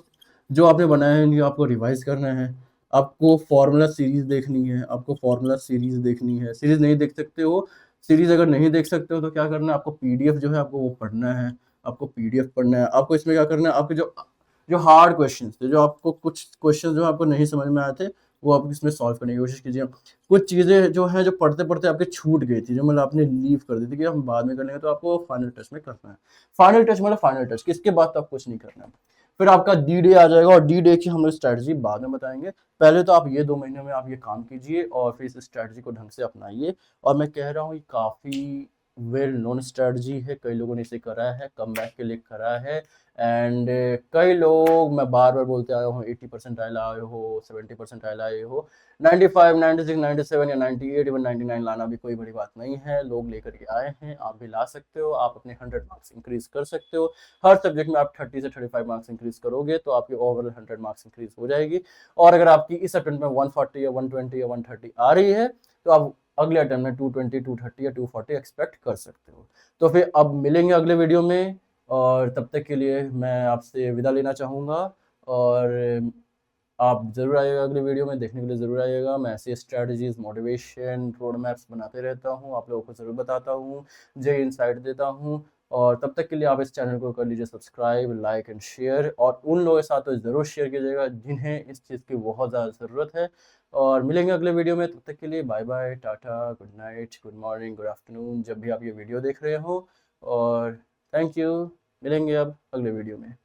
Speaker 1: जो आपने बनाए हैं, इन्हें आपको रिवाइज करना है। आपको फार्मूला सीरीज देखनी है, आपको फार्मूला सीरीज देखनी है। सीरीज नहीं देख सकते हो, सीरीज अगर नहीं देख सकते हो तो क्या करना है, आपको पीडीएफ जो है आपको वो पढ़ना है। आपको पीडीएफ पढ़ना है। आपको इसमें क्या करना है, आपके जो जो हार्ड क्वेश्चंस थे, जो आपको कुछ क्वेश्चन जो आपको नहीं समझ में आए थे, वो आप इसमें सॉल्व करने की कोशिश कीजिए। कुछ चीज़ें जो हैं, जो पढ़ते-पढ़ते आपके छूट गई थी, जो मतलब आपने लीव कर दी थी कि हम बाद में कर लेंगे, तो आपको फाइनल टच में करना है। फाइनल टच मतलब फाइनल टच, इसके बाद तो आप कुछ नहीं करना है। फिर आपका डी डे आ जाएगा, और डी डे की हम लोग स्ट्रैटेजी बाद में बताएँगे। पहले तो आप ये 2 महीने में आप ये काम कीजिए और फिर इस स्ट्रैटेजी को ढंग से अपनाइए। और मैं कह रहा हूँ, ये काफ़ी वेल नोन स्ट्रैटेजी है, कई लोगों ने इसे करा है, कमबैक के लिए करा है। एंड कई लोग, मैं बार-बार बोलते आया हूँ, 80 परसेंटाइल आए हो, 70 परसेंटाइल आए हो, 95, 96, 97 या 98, इवन 99 लाना भी कोई बड़ी बात नहीं है। लोग लेकर के आए हैं, आप भी ला सकते हो। आप अपने 100 मार्क्स इंक्रीज़ कर सकते हो। हर सब्जेक्ट में आप 30 से 35 मार्क्स इंक्रीज़ करोगे, तो आपकी ओवरऑल 100 मार्क्स इंक्रीज़ हो जाएगी। और अगर आपकी इस अटेम्प्ट में 140 या 120 या 130 आ रही है, तो आप अगले अटेम्प्ट में 220, 230 या 240 एक्सपेक्ट कर सकते हो। तो फिर अब मिलेंगे अगले वीडियो में, और तब तक के लिए मैं आपसे विदा लेना चाहूँगा। और आप ज़रूर आइएगा अगले वीडियो में, देखने के लिए ज़रूर आइएगा। मैं ऐसी स्ट्रैटेजीज़, मोटिवेशन, रोड मैप्स बनाते रहता हूँ, आप लोगों को ज़रूर बताता हूँ, जो इनसाइट देता हूँ। और तब तक के लिए आप इस चैनल को कर लीजिए सब्सक्राइब, लाइक एंड शेयर, और उन लोगों के साथ तो ज़रूर शेयर कीजिएगा जिन्हें इस चीज़ की बहुत ज़्यादा ज़रूरत है। और मिलेंगे अगले वीडियो में, तब तक के लिए bye bye, tata, good night, good morning, good afternoon, जब भी आप ये वीडियो देख रहे हो। और थैंक यू। मिलेंगे अब अगले वीडियो में।